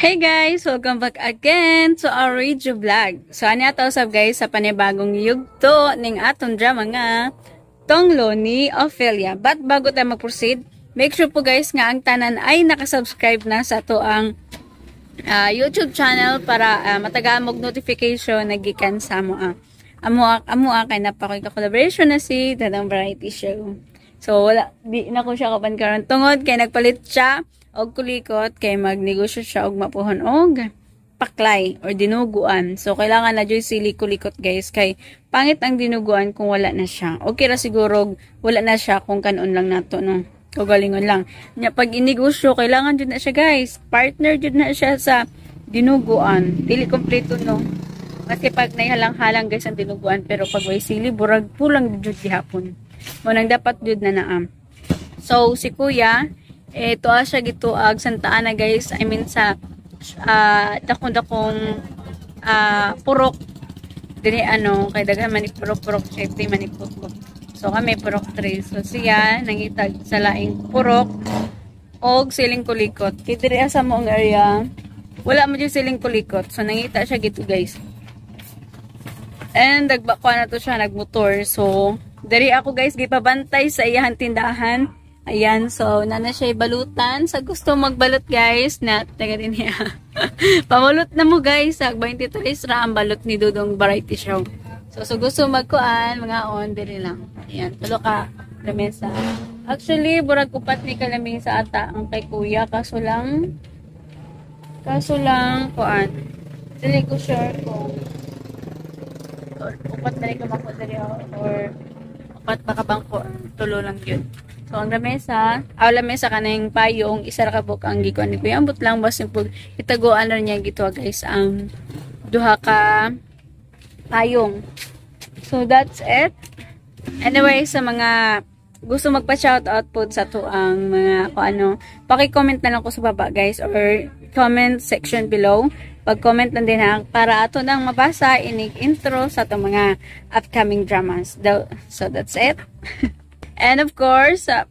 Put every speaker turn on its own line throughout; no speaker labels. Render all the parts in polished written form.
Hey guys! Welcome back again to our radio vlog. So, ano ato usab guys sa panibagong yugto ning atong drama nga Tonglo ni Ophelia. But bago tayo mag-proceed, make sure po guys nga ang tanan ay nakasubscribe na sa to ang YouTube channel para matagaan mog notification na gikan sa amo kay napakoy ka collaboration na si Dadang Variety Show. So, wala, di na ko siya kapan karon tungod kay nagpalit siya og kulikot kay magnegosyo siya og mapuhon og paklay or dinuguan. So kailangan na joy sili kulikot guys kay pangit ang dinuguan kung wala na siya. Okay ra siguro wala na siya kung kanon lang nato no. O galingon lang. Nya pag inegosyo kailangan jud na siya guys. Partner jud na siya sa dinuguan. Dili kompleto no. Kasi pag naihalang-halang guys ang dinuguan pero pag way sili burag pulang jud gihapon. Mo nang dapat jud na naam. So si kuya ito siya gituag Santa Ana guys. I mean sa dakong purok dili ano kay daghan man ni purok safety man ni purok. So kami purok 3. So siya nangitag sa laing purok og siling kulikot. Kay diri sa moong area wala mo jud siling kulikot. So nangita siya gitu guys. And nagbako na to siya nagmotor. So diri ako guys gipabantay sa iyang tindahan. Ayan, so nana siya balutan. Sa gusto magbalot guys, na taga din niya. Pamalot na mo guys, sa 23 ra ang balot ni Dudong Variety Show. So gusto magkuan, mga on, diri lang. Ayan, tulo ka lamesa. Actually, burag upat ni kalaming sa ata ang kay kuya, kaso lang kuan. Dili ko sure kung upat na rin kamako diri or upat baka bangko, tulo lang yun. So, ang lamesa kanang payong, isa ra ka buk ang gikuan ni kuya. Ambot lang, basta po, itaguan na niya gito guys, ang duha ka payong. So, that's it. Anyway, sa mga gusto magpa-shoutout po sa to ang mga paki-comment na lang ko sa baba guys, or comment section below. Pag-comment lang din ha, para ato nang mabasa inig intro sa itong mga upcoming dramas. So, that's it. And of course, sa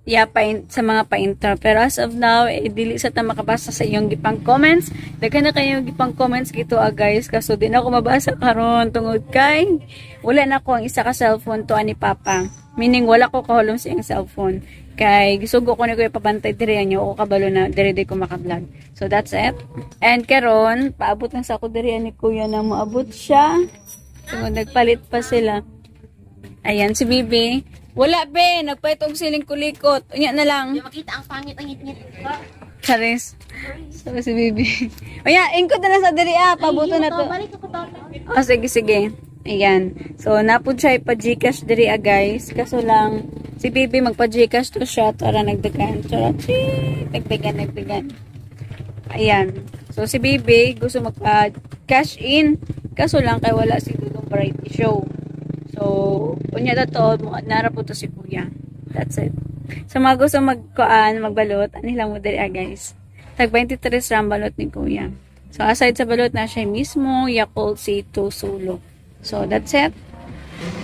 mga pa-intro. Pero as of now, dili sa ta makabasa sa iyong gipang comments. Daghan na kayong gipang comments gito guys. Kaso di na ako mabasa karon tungod kay wala na ko ang isa ka cellphone to ani Papa. Meaning wala ko kahulom sa iyang cellphone. Kay gisugo ko ni kuya papantay diri niyo o kabalo na diri ko maka-vlog. So that's it. And karon paabot na sa ako diri ni kuya na moabot siya. So nagpalit pa sila. Ayan si Bibi. Wala be, nagpaitog siling kulikot. Unya na lang.
Makita ang pangit ang ngit-ngit.
Charis. So si Bibi. Unya, ingkot na sa diri pabuto na to.
Balik ako to.
Oh, sige. Ayan. So napud siya pa-Gcash diri guys. Kaso lang si Bibi magpa-Gcash to siya para nagdagan. Nagdagan. Ayan. So si Bibi gusto magpa-cash in. Kaso lang kay wala si Dudong Variety Show. So, unya na to, nara po to si kuya. That's it. So, mga gusto magbalot, lang mo dali guys. Tag 23 ram balot ni kuya. So, aside sa balot na siya mismo, Yakult C2 Solo. So, that's it.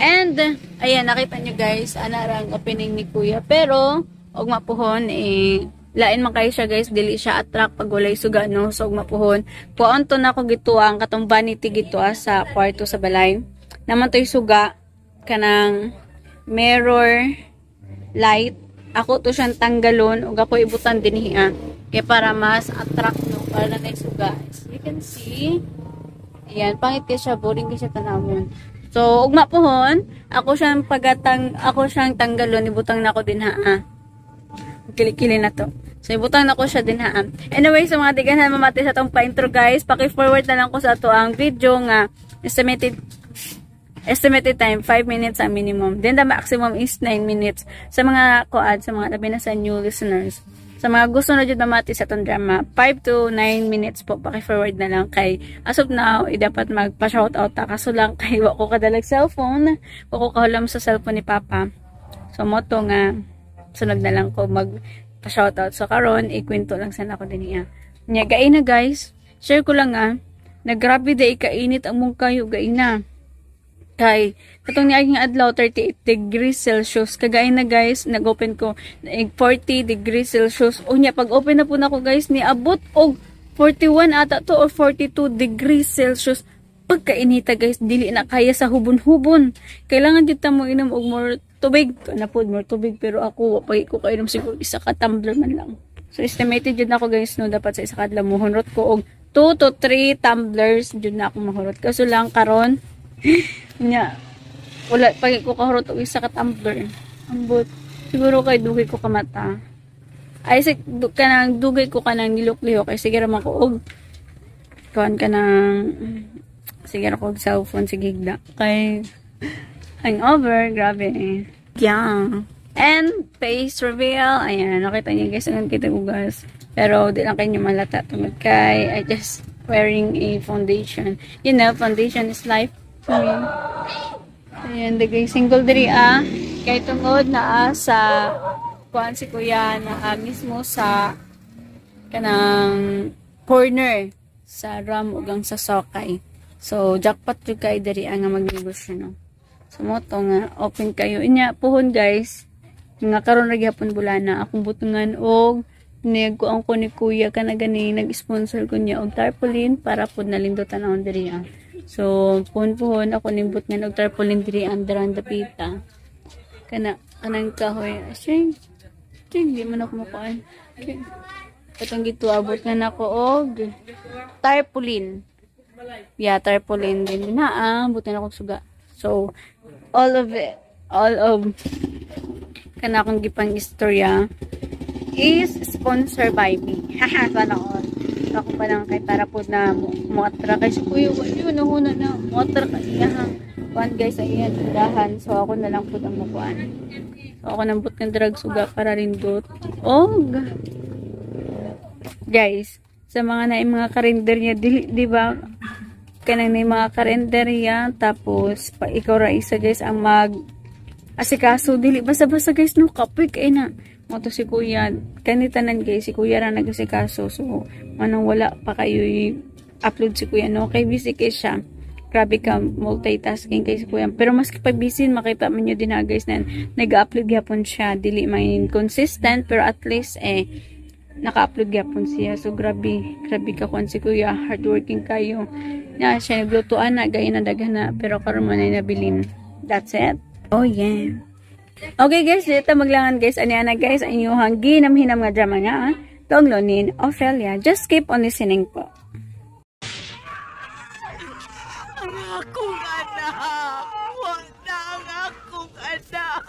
And, ayan, nakita nyo guys, anarang opening ni kuya. Pero, og mapuhon, lain man kayo siya guys, dili siya attract pag walay suga, no? So, og mapuhon. Puon to na ko gituang, katong vanity gituwa sa kwarto sa balay. Naman to'y suga, kanang mirror light. Ako to siyang tanggalon ug ako ibutan dinhi kay para mas attract no para na suga. As you can see, ayan pangit kay siya, boring kay siya tanawon. So ug mapuhon ako siyang tanggalon, ibutang nako dinha kili-kili na to. So ibutang nako siya dinha. Anyway, sa mga digahan mamati sa tong pa-intro guys, paki-forward na lang ko sa ato ang video nga estimated time 5 minutes ang minimum. Then the maximum is 9 minutes. Sa mga sa mga labi na sa new listeners. Sa mga gusto na dyan mamati sa itong drama, 5 to 9 minutes po. Paki-forward na lang kay as of now, dapat magpa-shoutout kaso lang kay wako kadalag cellphone. Wako kahulam sa cellphone ni Papa. So moto nga sunod na lang ko magpa-shoutout. So karon ikwento lang sana ko din niya. Gain na guys. Share ko lang nagrabe day kainit ang mong kayo gaina. Kay katong niaging adlaw 38 degrees Celsius kagay na guys, nag-open ko 40 degrees Celsius. Unya pag open na po nako guys, niabot og 41 ata to or 42 degrees Celsius. Pagkainita guys, dili na kaya sa hubon-hubon. Kailangan dito mo inom og more tubig. Napod more tubig, pero ako wapay ko kainom siguro isa ka tumbler man lang. So estimated jud nako guys no, dapat sa isa kadlaw mohunrot ko og 2 to 3 tumblers jud na ako mahurot. Kaso lang karon nya wala pa ko kahurot og isa ka tumbler. Ambot siguro kay dugay ko kamata. Ay sig kanang dugay ko kanang nilok-lihok kay sige ra man ko og kuan kanang sige ra ko og cellphone sige higda kay hangover grabe. Yeah. And face reveal. Ayan, nakita niyo guys ang kita ugas. Pero di lang kayo malata tungod kay I just wearing a foundation. You know, foundation is life to me. Ayan, dagay single diri kay tungod na sa kuan si kuya na mismo sa kanang corner sa ram ugang sa sokay. So jackpot jud kay diri nga magnegosyo no. So mo to nga open kayo inya puhon guys. Nga karon ra gyapon bulana akong butungan og niyag ko ang ko ni kuya kana gani nag-sponsor ko niya og tarpaulin para pud nalindutan ang diri So puhon ako nimbot nga og tarpaulin diri andaran dapita. Kanang kahoy. Sing di man ako makuan. Okay. Katong gituabot nga nako og tarpaulin. Yeah, tarpaulin din na butan ako suga. So all of kana akong gipang istorya is sponsored by me. Haha, sana all. Ako pa lang kay para po na muatra kay si kuya. Yun, nahuna na. Muatra ka iya. Kuhan guys, sa iya tindahan. So, ako na lang po ang makuan. So, ako nambot ng drug suga para rindot. Og! Guys, sa mga karender niya, di ba? Kanang na mga karender niya. Tapos, pa ikaw ra isa guys ang asikaso dili basta-basta guys no kapoy kay na mo to si kuya kanitanan guys si kuya ra nagasikaso so manang wala pa kayo upload si kuya no kay busy kay siya grabe ka multitasking kay si kuya pero mas pag busy makita man nyo din na guys na nag-upload gyapon siya dili man consistent pero at least naka-upload gyapon siya so grabe ka kon si kuya hardworking kayo na siya naglutuan na gaya na daghan na pero karon man ay nabilin. That's it. Oh yeah. Okay guys, dito maglangan guys. Ano na guys, ang inyong ginamhinam nga drama nga. Tonglonin, Ophelia. Just keep on listening po.
Ang akong anak! Wala ang akong anak!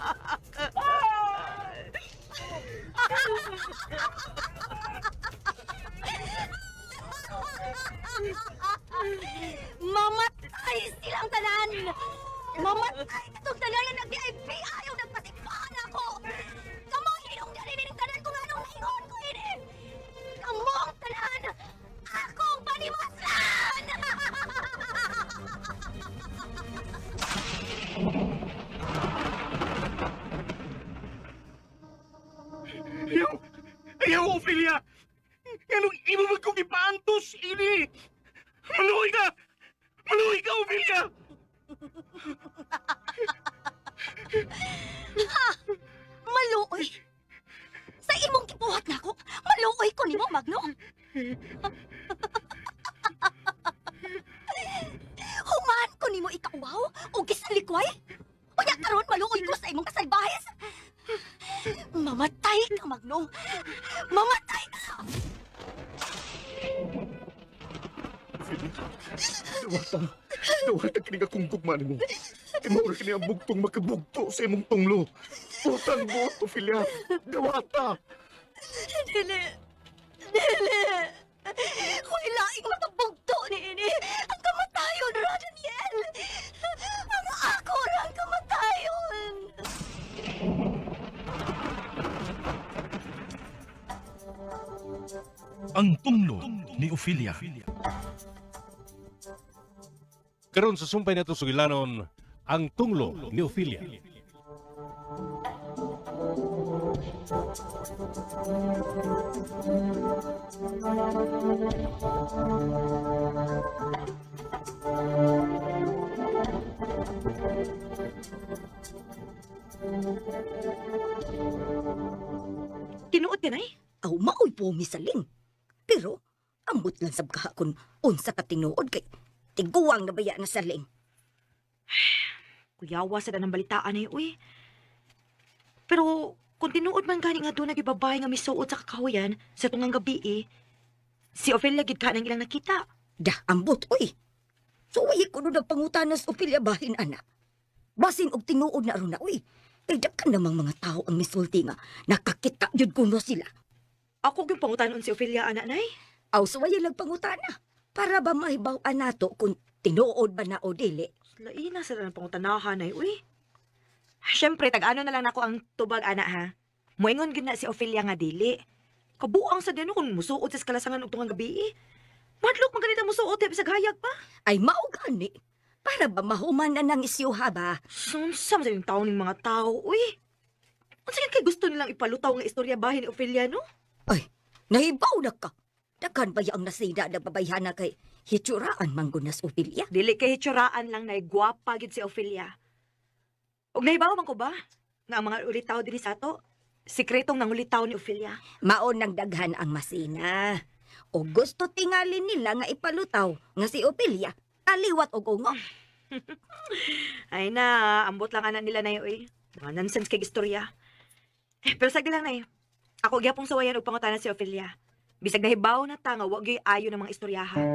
Mamatay silang tanan! Mamatay katong tanan nga nag-VIP! Ayaw nagpasikpahan ako! Kamu inong narinig tanan kung anong naingon ko ini! Kamu ang tanan! Akong paniwasan!
Ayaw, Ophelia! Anong imo ba kong ipaantos, ini? Maluhay ka! Maluhay ka, Ophelia!
Maluoy! Sa imong gibuhat na ako, maluoy ko nimo, Magno! Human ko nimo ikauwaw o gisalikway? Unya karon maluoy ko sa imong kasalbahes? Mamatay ka, Magno! Mamatay ka!
Dawata kini akong gugman mo. Imaura kini ang bugtong makabugto sa imong tunglo. Utang mo, Ophelia. Dawata!
Dili! Dili! Kung ilaing makabugto ni ini, ang kamatayon ra, Daniel! Ang ako ra ang kamatayon!
Ang tunglo ni Ophelia. Karon sa sumpay nato sugilanon ang tunglo ni Ophelia.
Tinuod ka na aw maoy po misaling. Pero,
Ambot lang sab kaha kung unsa ka tinuod kay tiguang na baya na saling.
Kuyawa sa ng balitaan ay uy. Pero kung tinuod man gani nga doon nagibabay nga misuot sa kakahuyan sa tungang gabi si Ophelia gid ka nang ilang nakita.
Dah ambot oy. So way ko no nagpangutanas Ophelia bahin ana. Basin og tinuod na aron na uy. Kay daghan namang mga tao ang misulti nga nakakita jud kuno sila.
Ako gyud pangutanon si Ophelia ana nay.
Aw so way lang pangutana. Para ba mahibaw-an nato kung tinuod ba na o dili?
Laina sa ng pangutanahan ay uy. Siyempre, tag-ano na lang ako ang tubag, ana, ha? Muingon gid na si Ophelia nga dili. Kabuang sa dino kung musuot sa kalasangan og tungang gabi Madlok maganita musuot sa gayag pa.
Ay mao gani. Para ba mahuman na ng isyuha ba?
Sunsam sa yung taon ng mga tao, uy. Ang sakit kay gusto nilang ipalutaw nga istorya bahin ni Ophelia, no?
Ay, nahibaw na ka. Daghan ba ang nasida na babayhana kay hitsuraan manggunas Ophelia?
Dili kay hitsuraan lang na gwapa gid si Ophelia. Og nahibaw man ko ba nga ang mga ulitaw diri sa ato, sikretong nangulitaw ni Ophelia.
Maon nang daghan ang masina. O gusto tingalin nila nga ipalutaw nga si Ophelia, kaliwat og ungo.
Ay na, ambot lang anak nila na uy. Mga nonsense kay istorya. Pero sagdi lang na ako gyapong sawayan og pangutana si Ophelia. Bisag nahibaw na ta nga wa gyud ayo ng mga istoryahan.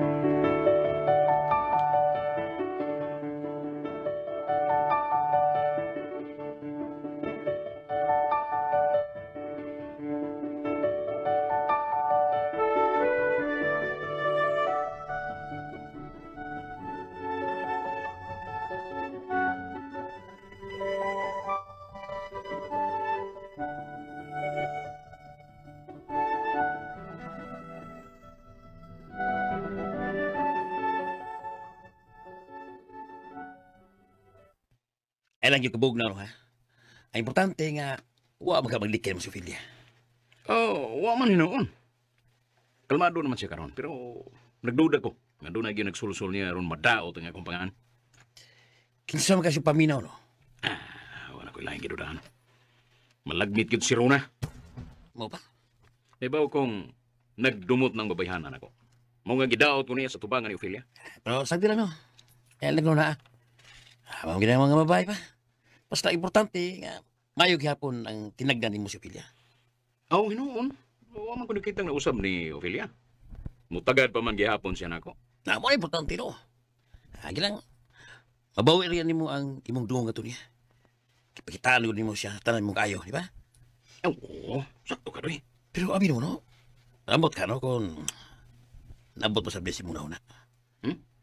Ay lang yung kabog na, ha? Ang importante nga, wa magkabaglikay mo si Ophelia.
Oh, wa man hinoon. Kalmado naman siya karon, pero nagduda ko. Nga doon na yung nagsulsul niya ron madaot ang akong pangan.
Kinsa man kasi paminaw, no?
Wala ko ilang gidudahan. Malagmit yun si Rona.
Mo pa?
Ibaw kong nagdumot ng babayhanan ako. Mao nga gidaot ko niya sa tubangan ni Ophelia.
Pero sagdi lang, no? Kaya lang na, Mao gina mga babae pa. Basta importante nga, mayog hapon ang tinagdan ni mo si Ophelia.
Oh, hinoon. Wa man ko nakitang nausab ni Ophelia. Mutagad pa man gihapon siya nako.
Na mo importante, no? Gilang, mabawi riyan nimo ang imong dungong ato niya. Kipakitaan nimo siya, tanan mong kayo, di ba?
Oo, sakto ka doy.
Pero abi mo, no? Nambot ka, no? Kung nambot mo sa blessing mo na una.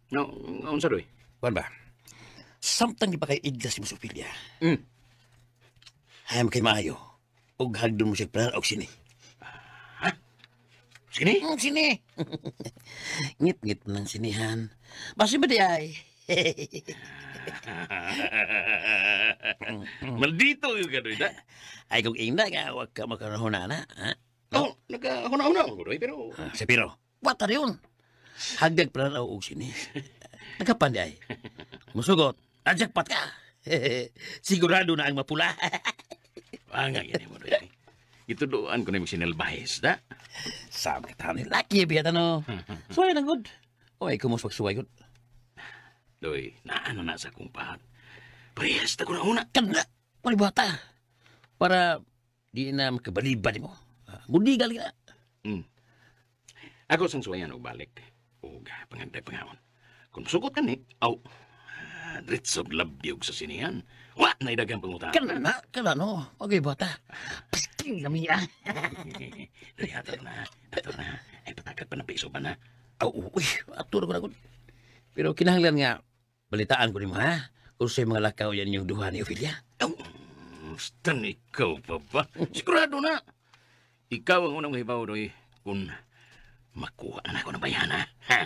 No, unsa doy?
Kuan ba? Samtang di pa kayo idlas mo sa Ophelia. Hayam kay maayo. Ug hagdon mo siya planar og sini.
Sini?
Sini. Ngit-ngit mo ng sinihan. Basi ba di ay?
Maldito yung gadoy da.
Ay kung ina nga, huwag ka makarahunana. Ha?
Oh, nagkahuna-una ako doy, pero...
Sa Piro, wata rin. Hagdag planar og sini. Nagkapan di ay. Musugot. Jackpot ka. Sigurado na ang mapula.
Nga gini mo doy. Ituduan ko na yung sinalbahis, da?
Sama ka tao ni Lucky, biyata no. Suway lang, good. Oy, kumus magsuway, good.
Doy, naano na sa kumpahan. Parehas na ko na una.
Kanda, wali bata. Para di na makabaliban mo. Mudigal ka.
Ako sang suwayan og balik. O panganday pangawon. Kung sukot ka ni, dritsog labdiyog sa sinihan. Wa na idagang pangutan.
Kana no. Okay, bata. Pasting kami ah.
Doy, ato na. Ay, patakat pa ng piso pa na.
Uy, aturo ko na good. Pero kinahanglan nga, balitaan ko ni mo ha. Kung sa'yo mga lakaw yan yung duha ni Ophelia.
Stan, ikaw pa ba? Sigurado na. Ikaw ang unang mahibaw, Doy, kung makuha na ako ng bayana. Ha?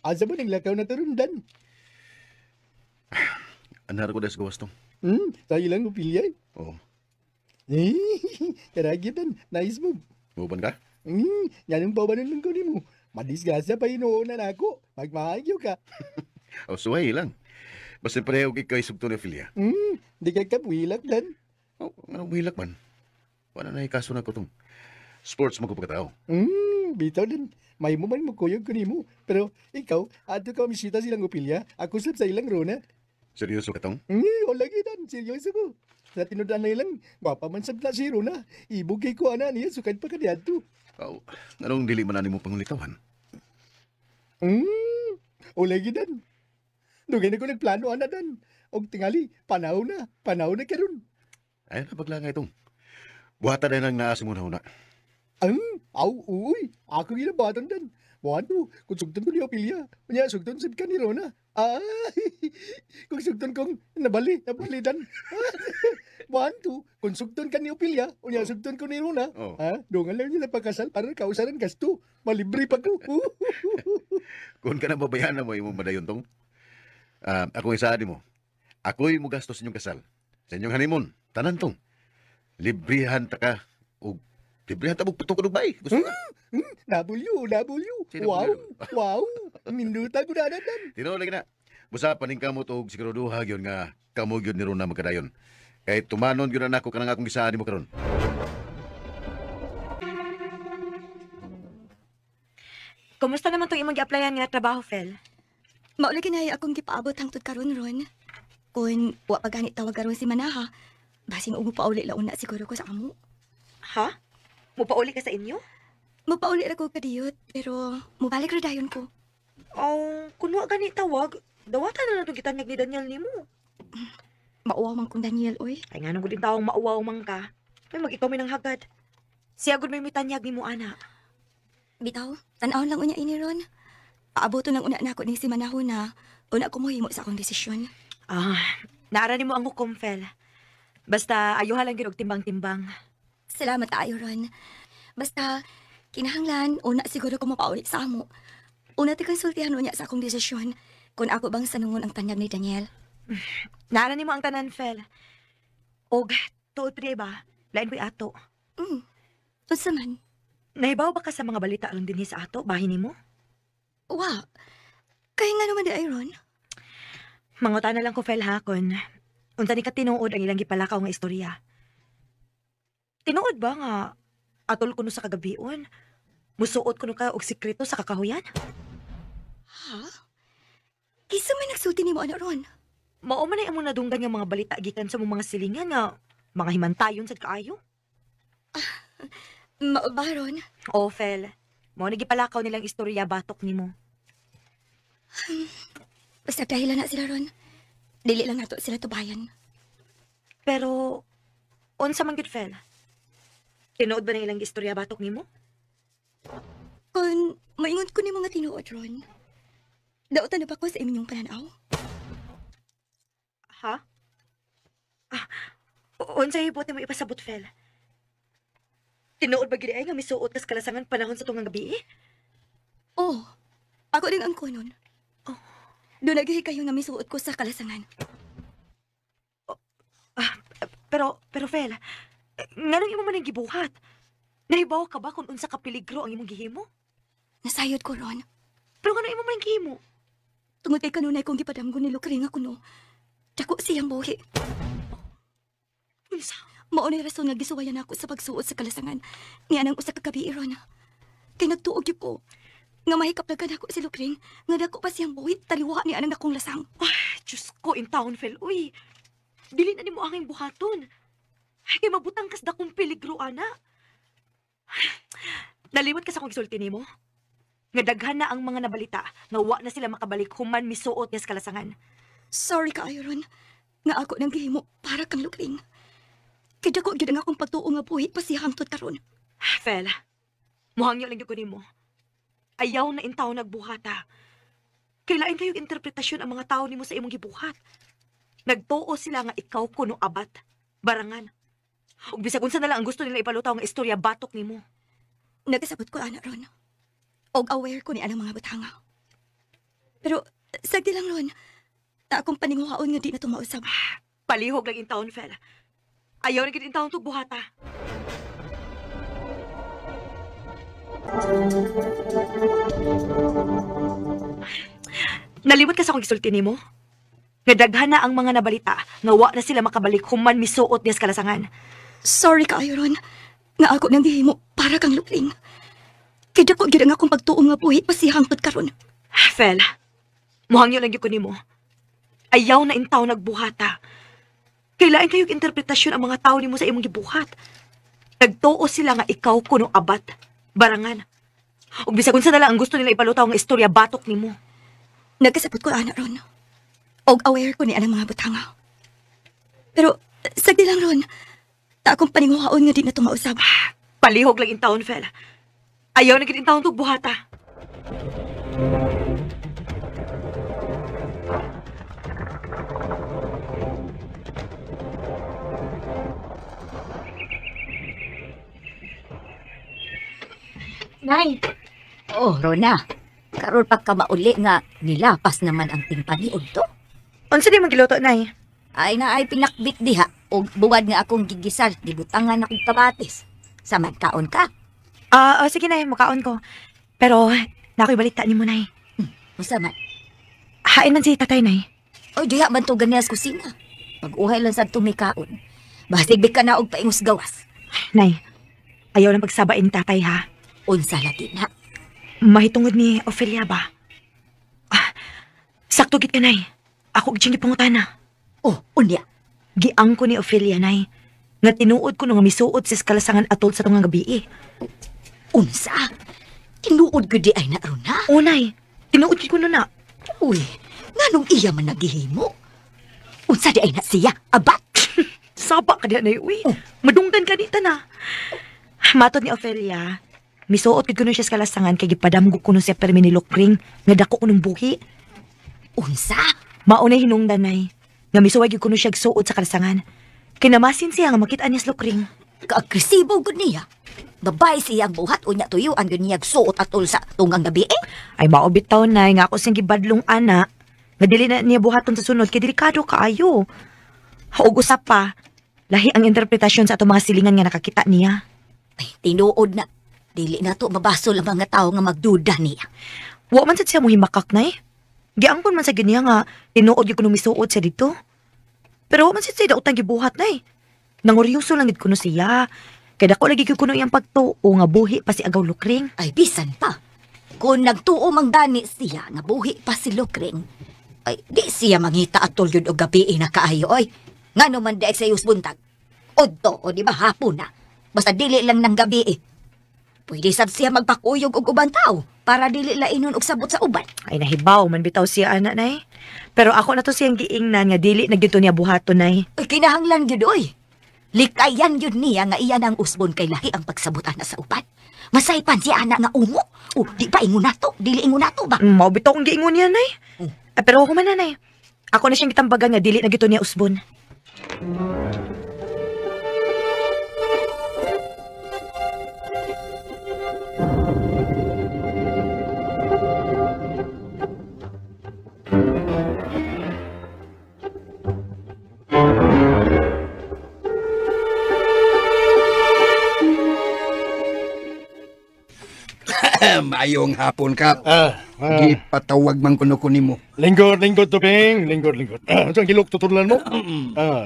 Asa ba ng lakaw na tarundan?
Anar ko des gawas tong.
Tayo lang upilya.
Oh,
Karagitan, nice move.
muban ka?
Yan ang bawanan lang ko ni mo. Madisgrasya pa inuunan ako. Magmahagyo ka.
Oh, suway lang. Basta pareho ikaw isugto ni Ophelia.
Di ka kapwilak dan.
Oh, anong buhilak man? Wala na ikaso na ko tong. Sports mo ko pagkatao.
Bitaw din. May mo man magkuyog ko ni mo. Pero ikaw, ato ka misita silang upilya. Ako sab sa ilang rona.
Seryoso ka tong?
Wala gitan. Seryoso ko. Sa tinudan na ilang, wapa man sab na si Rona. Ibugay ko ana niya, sukat pa ka diadto.
Oh, anong dili man mo pangulitawan?
Wala gitan. Dugay na ko nagplano ana dan. Og tingali, panaw na karon.
Ay, napaglangay itong. Buhata na lang naasi mo na una.
Uy, ako ginabatan dan. Wano, kung sugton ko ni Ophelia, kanya sugton sa ka ni Rona. Kung sugton kong nabali dan. Wano, kung sugton ka ni Ophelia, kanya sugton ko ni Rona.
Oh.
Dungan lang nila pagkasal para kausaran gasto. Malibre pa ko.
Kung ka na babayan na mo imong madayon tong. Ako isa mo. Ako'y mo gastos inyong kasal. Sa inyong honeymoon, tanan tong. Librihan ta ka. O librihan ta mo putong bay. Gusto ka?
W.
Sino
Wow. Minuta ko na dan.
Tino lagi na. Busa paning kamo to siguro duha gyud nga kamo gyud ni Rona magkadayon. Kay tumanon gyud na ako kanang akong gisaan mo karon.
Kumusta naman tong imong gi-applyan nga trabaho, Fel?
Mauli kinaya akong gipaabot hangtod karon ron. Kung wa pa ganit tawag karon si Manaha, basing umo pa uli laon na siguro ko sa amo.
Ha? Mupauli ka sa inyo?
Mupauli ra ko kadiyot, pero mubalik ra dayon ko.
Oh, kung wa gani tawag, dawatan na na itong gitanyag ni Daniel nimo.
Mauwaw man kong Daniel, oy.
Ay nga nung din tawang mauwaw man ka. May mag-ikaw may nang hagad. Siya gud may mitanyag ni mo, ana.
Bitaw, tan-awon lang unya ini ron. Paaboto ng una na ako ni si Manaho na una ko mohimo sa akong desisyon.
Naara ni mo ang hukom, Fel. Basta ayuha lang gyud og timbang-timbang.
Salamat kaayo ron. Basta, kinahanglan, una siguro ko mapauli sa amo. Una ti konsultihan unya sa akong desisyon kung ako bang sanungon ang tanyag ni Daniel.
Naara ni mo ang tanan, Fel. Og, tuod pre ba? Lain ko'y ato.
Unsa man?
Nahibaw ba ka sa mga balita aron dinhi sa ato, bahin ni mo?
Wa. Kaya nga naman di Iron.
Manguta na lang ko, Fel, ha, kun. Unsa ni ka tinuod ang ilang gipalakaw nga istorya. Tinuod ba nga atol kuno sa kagabion? Musuot kuno ka og sikreto sa kakahuyan?
Ha? Kisa may nagsulti ni mo ano ron?
Mao man ay among nadunggan nga mga balita gikan sa mong mga silingan nga mga himantayon sad kaayo.
Maubaron.
O, Fel, mao ni gipalakaw nilang istorya batok nimo.
Basta dahilan na sila ron. Dili lang nato sila tubayan.
Pero, unsa man gud, Fel? Tinuod ba ng ilang istorya batok nimo?
Kung maingon ko ni mga tinuod ron, dautan na ba ko sa inyong pananaw?
Ha? Unsa hibuti mo ipasabot, Fel? Tinuod ba gid ay nga misuot kas kalasangan panahon sa tungang gabi?
Oh, ako din ang kunon. Oh, doon naghihi kayo nga misuot ko sa kalasangan.
Pero Fel, nganong imo man ang gibuhat? Nahibaw ka ba kung unsa ka peligro ang imong gihimo?
Nasayod ko ron.
Pero ngano imo man ang gihimo?
Tungod kay kanunay kong gipadamgo ni Lukring ako no. Dako siyang buhi.
Unsa?
Mao ni rason nga gisuwayan ako sa pagsuot sa kalasangan. Nga nang usa ka gabi ron. Kay nagtuog gyud ko. Nga mahikapdagan ako si Lukring, nga dako pa siyang buhi taliwa ni anang akong lasang.
Ay, Diyos ko, in town, Fel. Uy, dili na ni mo angin buhaton. Ay, kay mabutang kas dakong peligro, ana. Nalimot ka sa kong gisulti nimo? Nga daghan na ang mga nabalita, nga wa na sila makabalik human misuot niya sa kalasangan.
Sorry ka, Iron. Nga ako nang gihimo para kang Lukring. Kay dako gyud ang akong pagtuo nga buhi pa siya hangtod karon.
Fel, muhangyo lang gyud ko nimo. Ayaw na intaw nagbuhata. Kailain kayo interpretasyon ang mga tao nimo sa imong gibuhat. Nagtuo sila nga ikaw kuno abat, barangan. Ug bisag unsa na lang ang gusto nila ipalutaw nga istorya batok nimo.
Nagasabot ko ana ron. Og aware ko ni anang mga batanga. Pero sagdi lang ron. Ta akong paninguhaon nga di na tumausab.
Palihog lang in taon, Fel. Ayaw na gid in taon to buhata. Nalimot ka sa akong gisulti nimo? Nga daghan na ang mga nabalita nga wa na sila makabalik human misuot niya sa kalasangan.
Sorry kaayo ron. Nga ako nang gihimo para kang lupling. Kaya dako gid ang akong pagtuong nga buhi pasihang pud karon.
Fel, muhangyo lang gyud ko nimo. Ayaw na in taon nagbuhata. Kailain kayong interpretasyon ang mga tao nimo sa imong gibuhat. Nagtuo sila nga ikaw kuno abat, barangan. Ug bisag unsa na lang ang gusto nila ipalutaw nga istorya batok nimo.
Nagkasabot ko ana ron. Og aware ko ni anang mga butanga. Pero sagdi lang ron. Ta akong paninguhaon nga di na tumausab.
Palihog lang in taon, Fel. Ayaw na gid in taon to buhata.
Nay. Oh, Rona. Karon pa ka mauli nga nilapas naman ang timpaniod to.
Unsa di man giluto, Nay?
Ay na ay pinakbit diha og buwad nga akong gigisal gibutangan akong kamatis. Samad kaon ka.
Sige, Nay, makaon ko. Pero nakoy balita nimo, Nay.
Usa man.
Hain man si tatay, Nay.
Oy, diha man to ganiya sa kusina. Pag-uhay lang sa tumikaon. Basig ka na og paingos gawas.
Nay, ayaw lang pagsabain ni tatay, ha?
Unsa lagi na.
Mahitungod ni Ophelia ba? Sakto gid ka, Nay. Ako gid gipangutana.
Oh, unya.
Giang ko ni Ophelia, Nay. Nga tinuod ko nga misuot sa kalasangan atol sa tungang gabi.
Unsa? Tinuod ko di ay na ron ha?
O, Nay. Tinuod gid ko na.
Uy, nganong iya man nagihimo? Unsa di ay na siya? Abat?
Saba ka diha, Nay. Uy, madunggan ka dita na. Matod ni Ophelia, misuot gid ko siya sa kalasangan kay gipadamgo ko siya permi ni Lokring nga dako ko ng buhi.
Unsa?
Maunay hinungdan, Nay. Nga misuwag gid ko siya suot sa kalasangan. Kinamasin siya nga makita niya sa Lokring.
Kaagresibo gud niya. Babay siya ang buhat o niya tuyo ang niya suot atol sa tunggang gabi eh.
Ay maobit taon, Nay, nga ako siyang gibadlong ana. Nga dili na niya buhaton sa sunod kay delikado kaayo. Ug usap pa, lahi ang interpretasyon sa atong mga silingan nga nakakita niya.
Ay, tinuod na. Dili na to mabasol ang mga tao nga magduda niya.
Wa man sad siya muhimakak, Nay. Giangkon man sa ganiya nga tinuod gyud kuno misuot siya dito. Pero wa man sad siya daotang gibuhat, Nay. Nanguryoso lang gid kuno siya. Kaya dako lagi gyud kuno iyang pagtuo nga buhi pa si Agaw Lokring.
Ay, bisan pa. Kung nagtuo mang gani siya nga buhi pa si Lokring, ay di siya mangita atol yun o gabi na kaayo, oy. Nga naman daig sa iyos buntag. Odto, o di ba hapon na. Basta dili lang ng gabi eh. Pwede sab siya magpakuyog og ubang tao para dili lainon og sabot sa uban.
Ay nahibaw man bitaw siya ana, Nay. Pero ako na to siyang giingnan nga dili na gyud to niya buhaton, Nay.
Ay, kinahanglan yun, oy. Likayan yun niya nga iyan ang usbon kay lahi ang pagsabutan na sa uban. Masaypan siya ana nga umo. O, di pa ingon nato? Dili ingon nato ba?
Mao bitaw kong giingon niya, Nay. Pero ako man, Nay. Ako na siyang gitambagan nga dili na gyud to niya usbon.
Mayong hapon, Kap. Gipatawag man kuno ko nimo.
Lingkod, Tuping. Lingkod. Ito ang gilok tutulan mo?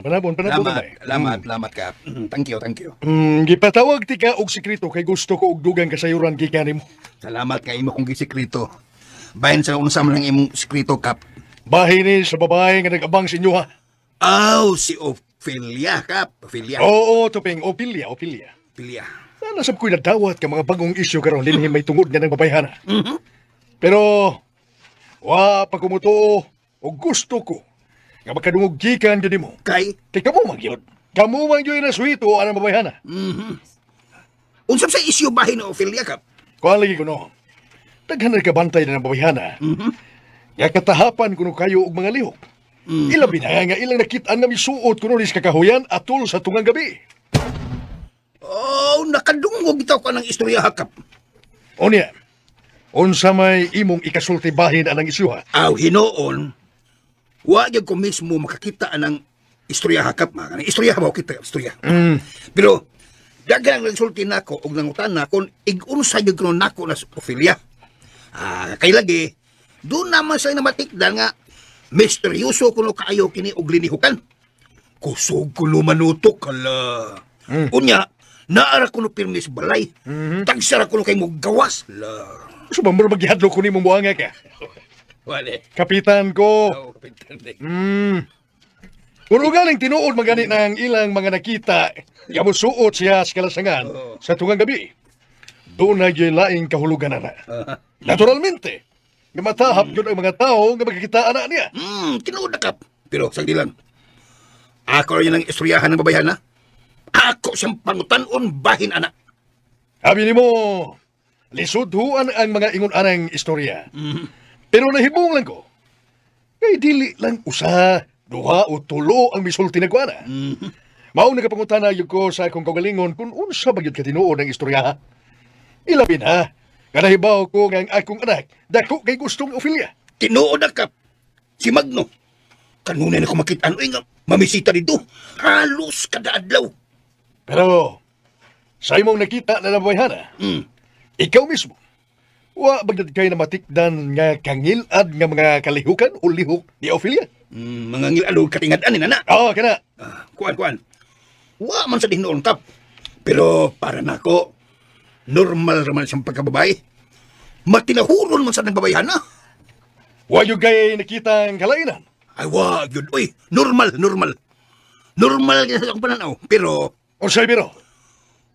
Panabon.
Salamat, Kap. Thank you.
Gipatawag ti ka og sekreto kay gusto ko og dugang kasayuran gikan nimo.
Salamat kay imo kong gisekreto. Bahin sa unsa man ang imong sekreto, Kap.
Bahin ni sa babae nga nag-abang sa inyo, ha?
Si Ophelia, Kap. Ophelia.
Oo, Tuping. Ophelia.
Ophelia.
Nasab ko'y nadawat ka mga bagong isyo karon din may tungod nga ng babayhana. Pero, wa pa kumutuo o gusto ko nga makadungog gikan yun mo.
Kay
kamo magyod. Kamo magyod na suwito ang babayhana.
Unsap sa isyo bahin ni Ophelia, Kap?
Kuha lagi ko no. Daghan na kabantay na ng babayhana. Nga katahapan kuno kayo og mga lihok. Ilabi na nga ilang nakitaan na misuot kuno nis kakahuyan atol sa tungang gabi.
Nakadungog itaw ka ng istorya, Kap.
Unya, unsa may imong ikasulti bahin anang isyu, ha?
Hinoon, wa gyud ko mismo makakita anang istorya hakap mga istorya ba kita istorya. Pero daghang nagsulti nako og nangutan na kung ig-unsa gyud kuno nako na Ofelia. Kay lagi doon naman sa namatikdan nga misteryoso kuno kaayo kini og linihukan. Kusog kuno manutok kala. Unya naara kuno pirmi sa balay. Tagsara kuno kay mo gawas la.
So ba mura maghihadlo ko ni mong buhanga ka?
Wale.
Kapitan ko.
Oh, kapitan.
Kung galing tinuod magani ng ilang mga nakita, yamusuot siya sa kalasangan sa tungang gabi. Doon na yung laing kahulugan na. Naturalmente, nga matahap yun ang mga tao nga magkikita anak niya.
Tinuod na kap. Pero sagdi lang. Ako rin ang istoryahan ng babayan na. Ako siyang pangutanon bahin anak.
Sabi ni mo, lisudhuan ang mga ingon-anang istorya. Pero nahibong lang ko, kay dili lang usa, duha o tulo ang misulti na kuana. Mao nagapangutana yun ko sa akong kagalingon kung unsa ba yun katinuod ng istorya. Ilabin ha, kanahibaw ko nga ang akong anak, dako kay gustong Ofelia.
Tinuod na kap. Si Magno. Kanunay na ko makita ano nga mamisita dito. Halos kada adlaw.
Pero, sa imong nakita na nabayhana, ikaw mismo, wa bagdad kay na matikdan nga kangilad nga mga kalihukan o lihok ni Ofelia?
Mga ngilalog katingad-an ni nana.
Oo, kana.
Kuan. Wa man sa dihnoon kap. Pero para nako, normal raman siyang pagkababae. Matinahuron man sa nang babayan na.
Wa yung kay nakita ang kalainan.
Ay, wa yun. Uy, normal. Normal kaya sa akong pananaw. Pero,
Unsay biro?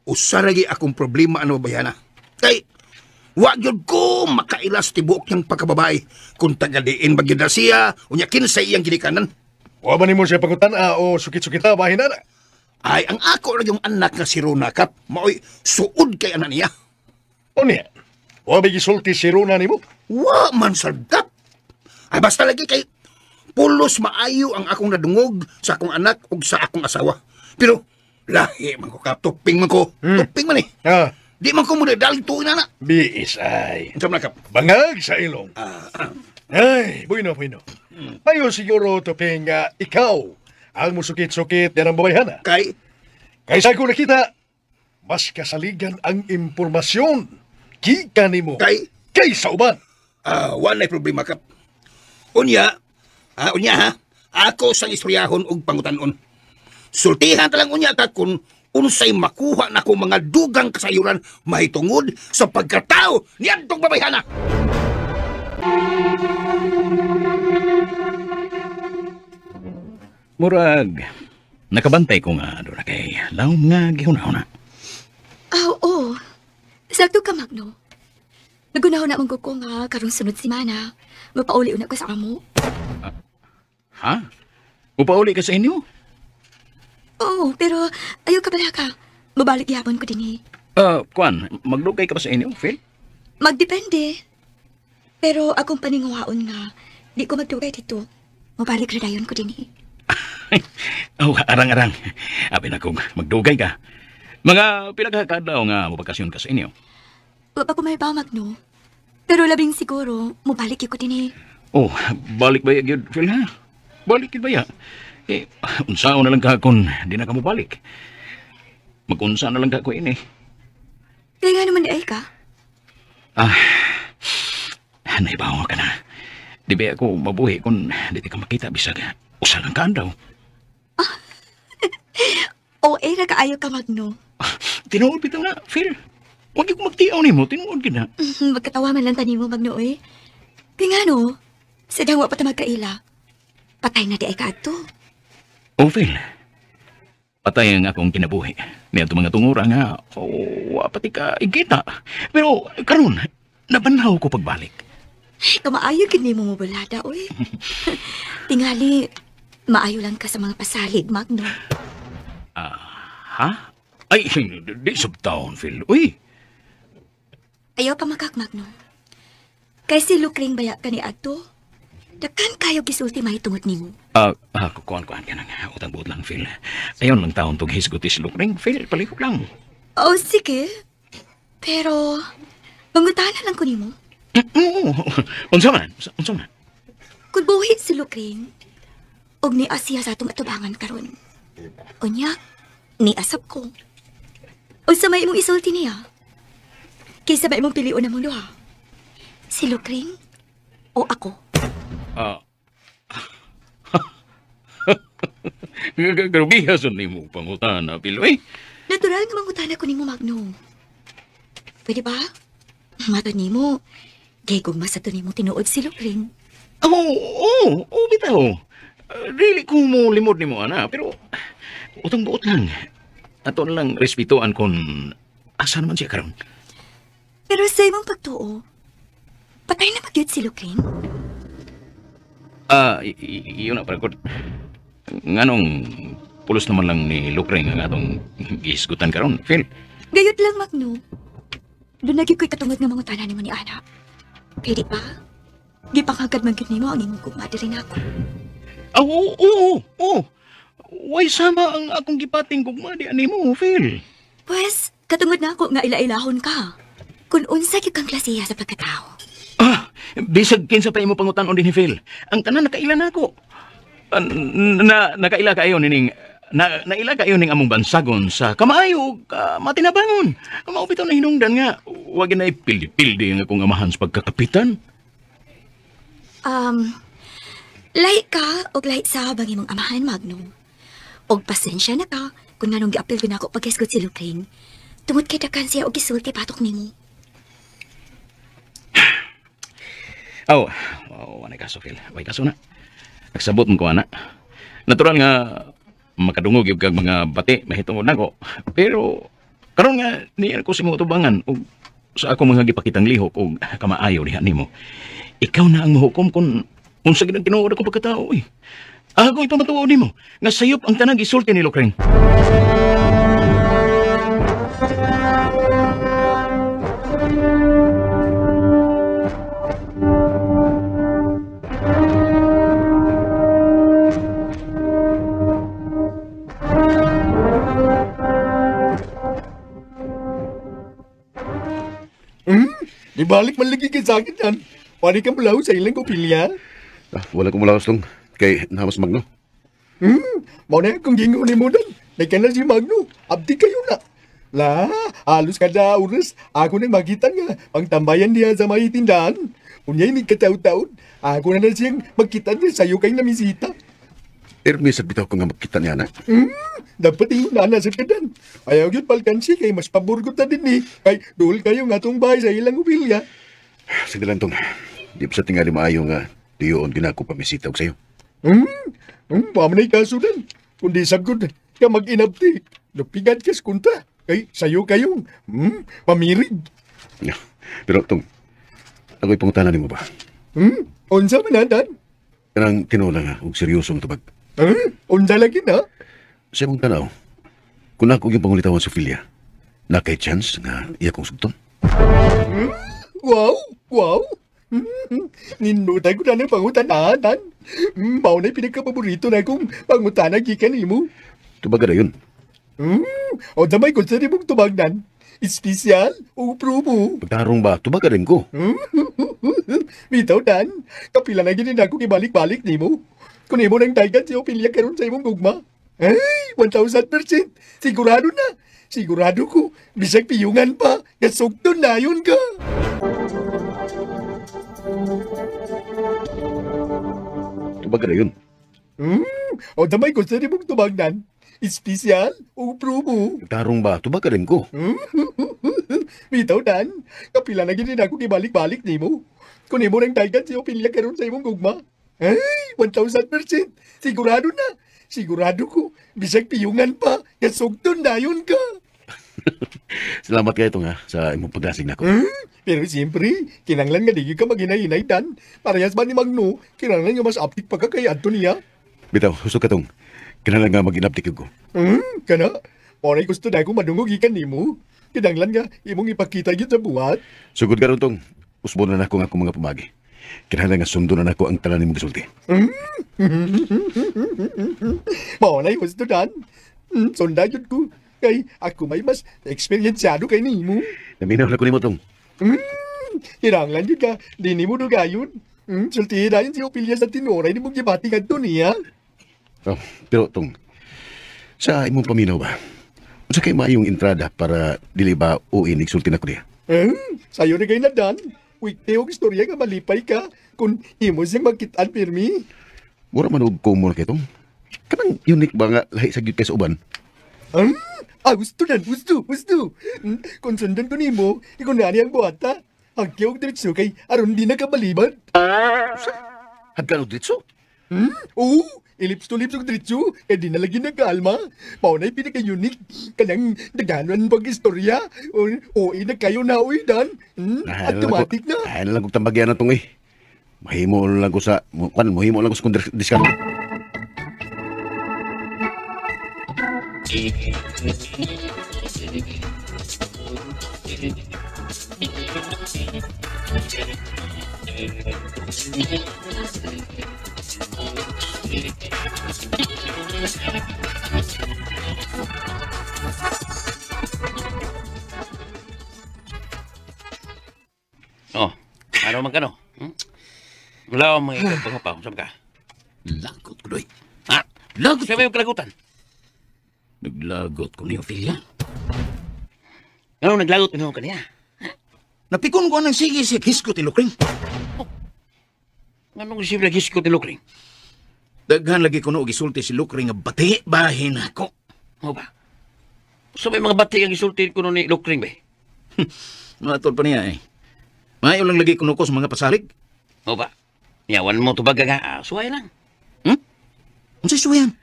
usaragi akong problema ano babayan na. Kay, wa yun ko makailas tibok niyang pagkababae. Kung tagadiin bagyod na siya, unya kinsay iyang ginikanan.
Wa man nimo siya pangutana o sukit-sukita bahin na.
Ay, ang ako na yung anak nga si Rona kap, maoy suod kay anak niya.
Unya, wa may gisulti si Rona nimo?
Wa man sadap. Ay, basta lagi kay pulos maayo ang akong nadungog sa akong anak ug sa akong asawa. Pero, lahi man ko kap, tuping man ko. Tuping man eh. Di man ko muna daling tuin na.
Biis ay.
Saan na kap?
Bangag sa ilong. Ay, bueno. Mayo siguro tuping nga ikaw ang musukit-sukit yan ang babayhana. Kaysa ko nakita, mas kasaligan ang impormasyon. Kika ni mo. Kaysa uban.
Wala problema kap. Unya ha, ako sang istoryahon og pangutanon. Sultihan talang unya ta kung unsay makuha na ko mga dugang kasayuran mahitungod sa pagkatao ni adtong babayhana.
Murag, nakabantay ko nga doon na kay laom nga gihuna-huna.
Oo. Sakto ka, Magno. Nagunahon na mong ko nga karong sunod simana. Mapauli una ko sa amo.
Ha? Upauli ka sa inyo?
Oo, pero ayaw ka pala ka. Mabalik yapon ko din
Kwan, magdugay ka ba sa inyo, Phil?
Magdepende. Pero akong paningawaon nga, di ko magdugay dito. Mabalik radayon ko din
Arang-arang. Abi na kong magdugay ka. Mga pinagkakadaw nga mabakasyon ka sa inyo.
Wapa ko may bamak, no? Pero labing siguro, mabalik ko din
Oh, balik ba yun, Phil, ha? Balik yun ba ya? Unsaon na lang ka kung di na ka mabalik. Mag-unsa na lang ka ko ini.
Kaya nga naman di ay ka?
Naibawa ka na. Di ba ako mabuhi kung di ka makita bisag usa lang ka daw.
Na kaayo ka, Magno.
Tinuod bitaw na, Phil. Huwag yung magtiaw ni mo, tinuod ka na.
Magkatawa man lang tani mo, Magno, eh. Kaya nga, no? Sadang wa pa ta magkaila. Patay na di ay ka ato.
Oh, Phil. Patay ang akong kinabuhi. Niya mga tungura nga, pati ka igita. Pero, karon, nabanaw ko pagbalik.
Kamaayo gini mo mabalada, oy. Tingali, maayo lang ka sa mga pasalig, Magno.
Ha? Ay, di subtaon, Phil. Uy!
Ayaw pa makak, Magno. Kay si Lukring baya ka ni Ato. Dakan kayo gisulti mahitungod ni mo.
Kukuhan ka nang utang-buot lang, Phil. Ayon lang taon tong hisguti si Lukring. Phil, palihok lang.
Oh, sige. Pero, mangutana lang ko ni mo.
Unsa man?
Kung buhi si Lukring, og ni Asia sa atong atubangan karon. Unya, ni asap ko. O sa may imong isulti niya. Kaysa may imong piliun na mong duha. Si Lukring o ako?
Ah. Grabihason ni mo pangutana, Piloy.
Natural nga mangutana ko ni mo, Magno. Pwede ba? Matod ni mo, kay kung masato ni mo tinuod si Lukring.
Oo, bitaw. Dili ko mo limod ni mo, ana. Pero, utang buot lang. Ato lang respetuan kung asa naman siya karon.
Pero sa imong pagtuo, patay na magyud si Lukring?
Yun na, parang nganong pulos naman lang ni Lukring ang atong gisgutan karon, Phil.
Gayot lang, Magno. Doon lagi ko'y katungod ng mga tanan ni mo ni Ana. Pwede ba? Gipangagad man gid nimo ang imong kumadi rin ako.
Oo. Way sama ang akong gipating gugmadi ani mo, Phil.
Pues, katungod na ako nga ila-ilahon ka. Kung unsa gyud kang klasiya sa pagkatao.
Bisag kinsa pa imo pangutan-on din ni Phil. Ang tanan nakaila na ako. Nakaila kayo nining naila kayo ning among bansagon sa kamaayo matinabangon. Mao bitaw na hinungdan nga wag na ipildi-pildi ang akong amahan sa pagkakapitan.
Lahi ka o lahi sa bang imong amahan, Magno. Og pasensya na ka kung nanong gi-apil ko na ako pag-escort si Lukring. Tungod kay dakan siya og gisulti patok nimo.
Wanay kaso, Phil. Way kaso na. Nagsabot mo ko, ana. Natural nga, makadungog yung kag mga bati, mahitungod na ko. Pero, karon nga, niyan ko si mga tubangan, o sa ako mga gipakitang lihok, o kamaayo diha nimo. Ikaw na ang mahukom kung unsa gid ang tinuod ako pagkatao, eh. Ako ipamatuwa nimo, nga sayop ang tanang isulti ni Lukring.
Ibalik man lagi kay sakit yan. Pwede ka mulaw sa ilang kopilya.
Wala ko mulawas tong kay namas Magno.
Mau na kung gingo ni mo dan. Nagka na si Magno. Abdi kayo na. Halos kada oras, ako nang magitan nga. Pangtambayan niya sa may tindahan. Kunya'y ni kataw-taon, ako na siyang magkita niya sa'yo kay namisita.
Misad bitaw ko nga magkita niya na.
Dapat yung nanasad ka dan. Ayaw yun palkansi kay mas paburgot na din eh. Kay dool kayo nga tong bahay sa ilang ubilya.
Sige lang tong, di pa sa tingali maayo nga, diyoon ginako pamisita ko sa'yo.
Pamanay kaso dan. Kundi sagod ka mag-inabti. Napigat kas kunta. Kay sa'yo kayong, pamirig.
Pero tong, ako'y pangutanan mo ba?
Unsa man dan?
Kanang tinula nga, og seryosong tubag.
Unsa lagi na?
Sa imong tanaw, kung ako yung pangulitawan sa Ophelia, na kay chance nga iya kong sugton.
Wow! Ninutay ko na ng pangutanan. Mao na'y pinagkapaborito na kong pangutanan gikan imo.
Tubaga na yun.
O damay ko sa mong tubagnan. Espesyal o promo.
Pagtarong ba, tubaga rin ko.
Bitaw dan, kapila na ginin ako ibalik-balik ni mo. Kung imo nang daigan si Ophelia karon sa imong gugma. Ay, 1,000%. Sigurado na. Sigurado ko, bisag piyungan pa, kasugton na yun ka.
Tubaga na yun.
O damay ko sa mong tubagnan. Espesyal o promo.
Pagtarong ba, tubaga rin ko.
Bitaw dan, kapila na ginin ako ibalik-balik ni mo. Kung imo nang daigan si Ophelia karon sa imong gugma. Ay, 1,000%. Sigurado na. Sigurado ko, bisag piyungan pa, kasugton na yun ka.
Salamat kayo ito nga sa imong paglasig na ko.
Pero siyempre, kinanglan nga di ka maghinay-hinay dan. Parehas ba ni Magno, kinanglan nga mas aptik pa ka kay Antonia.
Bitaw, gusto ka tong, kinanglan nga mag-inaptik ko.
Kana, oray gusto na akong madungog ikan ni mo. Kinanglan nga, imong ipakita yun sa buhat.
Sugod ka ron tong, usbo na ako nga akong mga pumagi. Kinahanglan nga sundo na ako ang tanan nimong gisulti.
Maunay gusto dan. Sunda yun ko. Kay ako may mas eksperyensyado kay nimo.
Naminaw na ko nimo tong.
Kinahanglan yun ka, di nimo dugayon. Sultihin na yun si Ophelia sa tinoray ni mong gibati ka niya.
Oh, pero tong, sa imong paminaw ba? Unsa kay maayong entrada para dili ba uin igsulti na ko diya?
Sayo na kayo na dan. Wikte og istorya nga malipay ka kung imo siyang magkitaan pirmi.
Mura man og common kay tong. Kanang unique ba nga lahi sa gyud kay sa uban?
Gusto na, gusto. Kung sundan ko nimo, ikaw na ang buhata. Hagyaw og diretso kay aron di na kabaliban.
Hagkan og ditso?
Oo, ilips to lips og diretso, kaya di na lagi nagkalma. Maunay pinaka-unique, kanang naganon pag-istorya. O na kayo na uidan. Automatic na.
Ay na lang kong tambagyan na tong eh. Mahimo lang ko sa, mahimo lang ko sa kung discount.
Oh, ano man ka no? Wala akong mga ikapang saan ka?
Lagot ko, doy.
Ha?
Lagot
Siya ba yung kalagutan?
Naglagot ko ni Ophelia.
Ano naglagot ka kaniya?
Napikon ko ng sige si Kisko Tilukring.
Anong receive lagi ko ni Lukring?
Daghan lagi ko no gisulti si Lukring nga bati bahin ako.
Mo ba? So may mga bati ang isulti ko ni Lukring ba?
Matol pa niya eh. Mayo lang lagi ko no ko sa mga pasalig.
Mo ba? Yawan mo tubag nga, suway lang.
Unsay suwayan?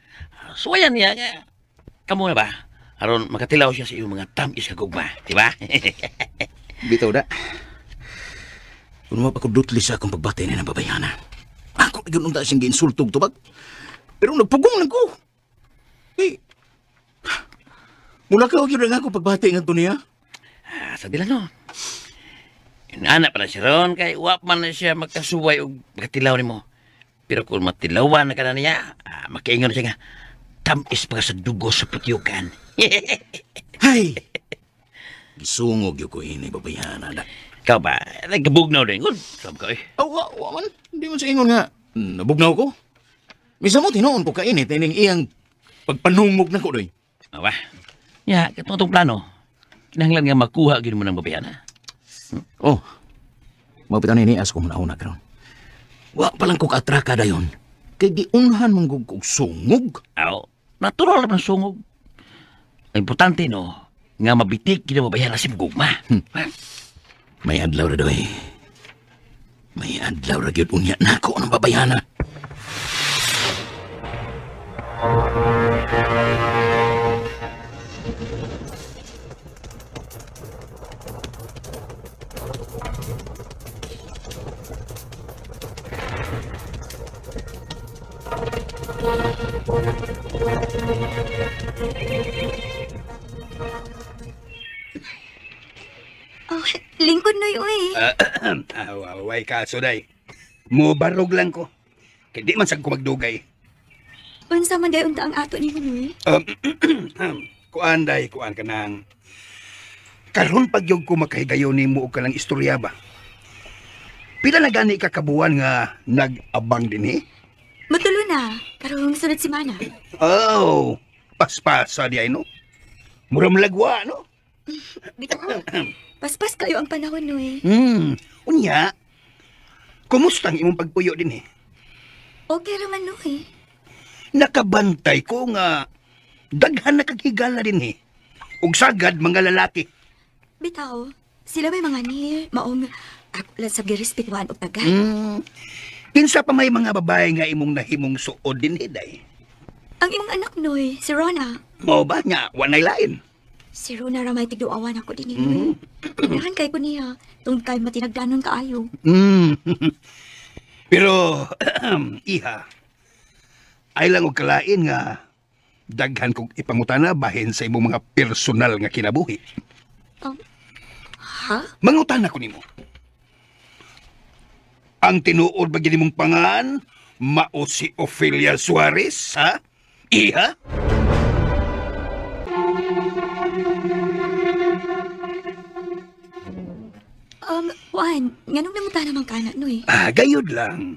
Suwayan niya nga. Kamu na ba? Aron makatilaw siya sa iyong mga tamis ka gugma, di ba?
Bitaw da. Kung mapakudutli sa akong pagbati na ng babayana. Ako na ganun da siyang ginsultog tubag. Pero nagpugong lang ko. Eh, mula ka huwag yun lang ako pagbati nga ito niya.
Sabi lang no. Anak pa na siya ron, kay wap man na siya magkasuway o magkatilaw ni mo. Pero kung matilawan na ka na niya, makaingon na siya nga, tamis pa sa dugo sa putyukan.
Hay! Gisungog yung ko ini, babayana da.
Ikaw ba? Nagkabugnaw din. Sabi ko eh.
Man. Hindi mo sa ingon nga. Nabugnaw ko. Misa mo, tinoon ko kainit. Ining iyang pagpanungog na ko, doy.
Awa. Ya, katong plano. Kinahanglan nga makuha gid mo ng babayana.
Oh. Mapitan ni as ko muna karon. Wa pa lang ko kaatraka dayon. Kay di unhan mong gugog sungog.
Aw, natural naman sungog. Ang importante no, nga mabitik gid mo babayana si gugma.
May adlaw ra doy. May adlaw ra gyud unya nako ng babayana.
Lingkod na yun eh.
Way kaso day. Mo barog lang ko. Kaya di man sag ko magdugay.
Unsa man day unta ang ato ni Hunoy?
Kuan ka nang... Karon pagyog ko makahigayon ni mo ka lang istorya ba? Pila na gani kakabuan nga nag-abang din eh?
Matulo na. Karong sunod si Mana.
Oh, paspasa di ay no? Muram lagwa no?
Paspas kayo ang panahon, Noy.
Unya, kumusta ang imong pagpuyo din eh?
Okay raman, Noy.
Nakabantay ko nga daghan na kaghigala din eh. Ug sagad mga lalaki.
Bitaw, sila may mga ni, maong ako lang sa girespetuhan o taga.
Kinsa pa may mga babae nga imong nahimong suod din hiday.
Ang imong anak, Noy, si Rona.
Mo ba nga, wanay lain?
Si Rona ramay tigduawan ako din, Noy. Pinahan kay ko niya, tungkol kay matinagdanon kaayo.
Pero, iha, ay lang og kalain nga daghan kong ipangutana bahin sa imong mga personal nga kinabuhi.
Ha?
Mangutana ko nimo. Ang tinuod ba gini mong pangan, mao si Ophelia Suarez, ha? Iha?
Juan, nganong namuta naman ka na, Noy?
Gayod lang.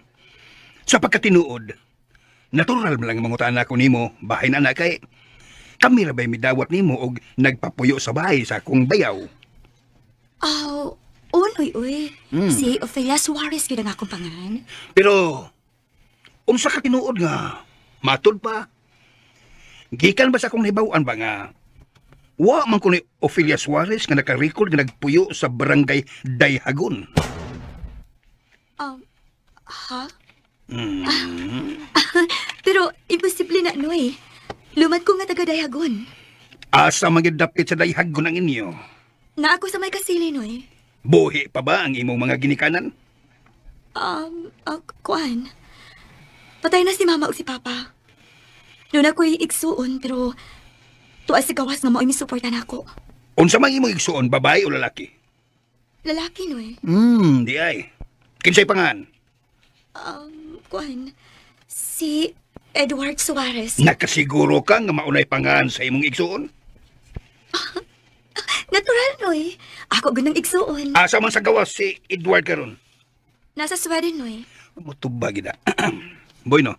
Sa pagkatinuod, Natural man lang mangutan ako nimo, bahin anak kay kami ra ba'y midawat nimo og nagpapuyo sa bahay sa akong bayaw.
Uy. Si Ophelia Suarez yun ang akong pangalan.
Pero, unsa ka tinuod nga, matod pa. Gikan ba sa akong nahibawan ba nga, wa man ko ni Ophelia Suarez nga naka-record nga nagpuyo sa barangay Dayhagon.
Ha? Pero, imposible na, Noy. Lumad ko nga taga-Dayagon.
Asa magidapit sa Dayhagon ang inyo?
Na ako sa may kasili, Noy.
Buhi pa ba ang imong mga ginikanan?
Kuan. Patay na si Mama o si Papa. Doon ako'y igsuon, pero tuas si gawas nga mo ay misuportan ako.
Unsa man imong igsuon, babae o lalaki?
Lalaki, Noy.
Di ay. Kinsay pangan?
Kuan. Si Edward Suarez.
Nakasiguro ka nga maunay pangan sa imong igsuon?
Natural, Noy. Ako gunang igsuon.
Asa man sa gawas si Edward karon?
Nasa Sweden, Noy.
Mutubag ina. Boy, no?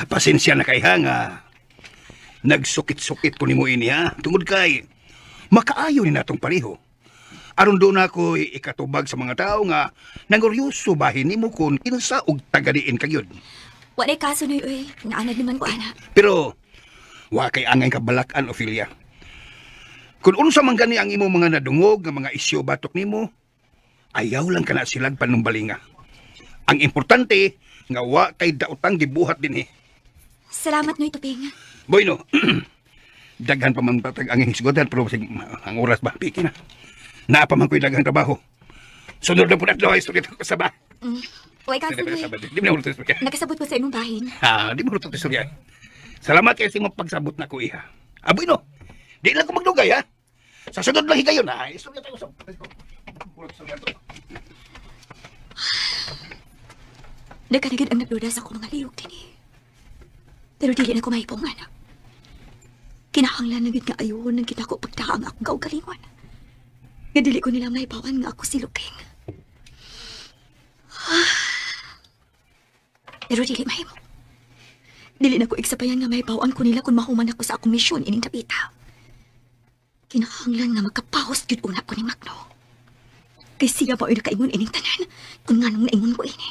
Pasensya na kay nga. Nagsukit-sukit ko ni mo ini, ha? Tungod kay, makaayo ni natong pareho. Aron doon ako ikatubag sa mga tao nga nangoryoso bahin ni mo kung kinsa og tagadiin kagyod.
Walay kaso, Noy, uy. Naanad naman ko, ana.
Pero, wa kay angay kabalakan, Ophelia. Kung unsa man gani ang imo mga nadungog nga mga isyu batok nimo, ayaw lang kana silag panumbalinga. Ang importante nga wa kay daotang gibuhat dinhi.
Salamat, Noy Tuping.
Boy, no. Daghan pa man patag ang hisgotan pero ang oras ba piki na. Naa pa man ko'y daghang trabaho. Sunod na po na daw istorya ko sa ba.
Uy, kaso, Noy.
Di mo na istorya.
Nakasabot ko sa imong bahin.
Di mo na istorya. Salamat kay sa imong pagsabot na ko, iha. Aboy, no. Di lang ko magdugay, ha? Sa sunod lang higayon, ha? Istorya tayo sa...
Nagkanagid ang nagduda sa akong mga liyog din, eh. Pero dili na ko mahipungan. Kinahanglan na gid nga ayun ng kita ko pagtaang akong kaugalingon. Nga dili ko nila mahibawan nga ako si Luking. Pero dili mahimo. Dili na ko iksapayan nga mahibawan ko nila kung mahuman ako sa akong misyon ining tapita. Kinahanglan nga magkapahos jud una ko ni Magno. Kay siya ba ay nakaingon ining tanan kung nga nung naingon ko ini.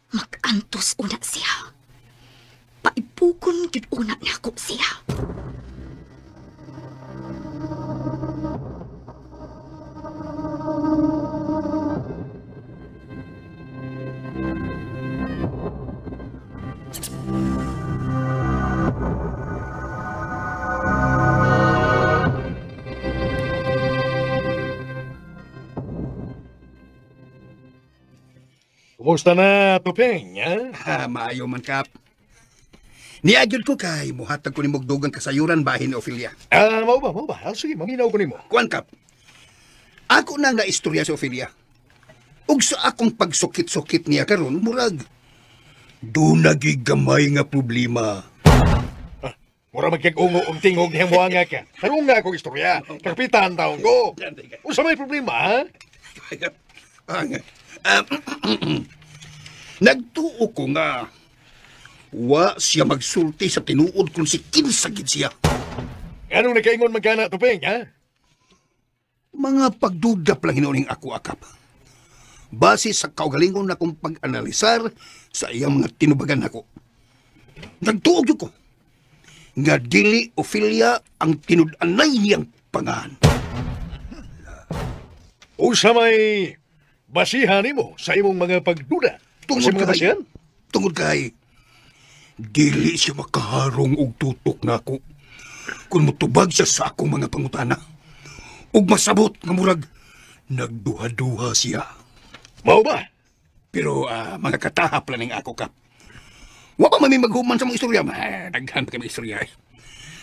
Mag-antos una siya. Paibukon jud una na ako siya.
Kumusta na, Tupeng, ha?
Maayo man, Kap. Niagyod ko kay muhatag ko ni Mugdugang kasayuran bahin ni Ophelia.
Mau ba? Sige, maminaw ko ni mo.
Kuan, Kap. Ako na nga istorya si Ophelia. Ug sa akong pagsukit-sukit niya karon murag doon nagigamay nga problema.
Mura magkag-ungo ang tingog niyang buhanga ka. Tarong nga akong istorya. Kapitan taong ko. Usa may problema, ha?
Nagtuo ko nga wa siya magsulti sa tinuod kung si kinsagid siya.
Anong nakaingon magkana, Tupeng, ha?
Mga pagdudap lang hinuning ako, Akap. Base sa kaugalingon na kong pag-analisar sa iyang mga tinubagan ako. Nagtuog yun ko nga dili Ophelia ang tinud-anay niyang pangan.
Usa may basihan nimo sa imong mga pagduda. Sa mga basihan?
Tungod kay dili siya makaharong og tutok na ako kung mutubag siya sa akong mga pangutana. Ug masabot nga murag nagduha-duha siya.
Mao ba?
Pero mga katahap lang ng ako, Kap. Wa pa may maghuman sa mga istorya. Daghan pa kami istorya.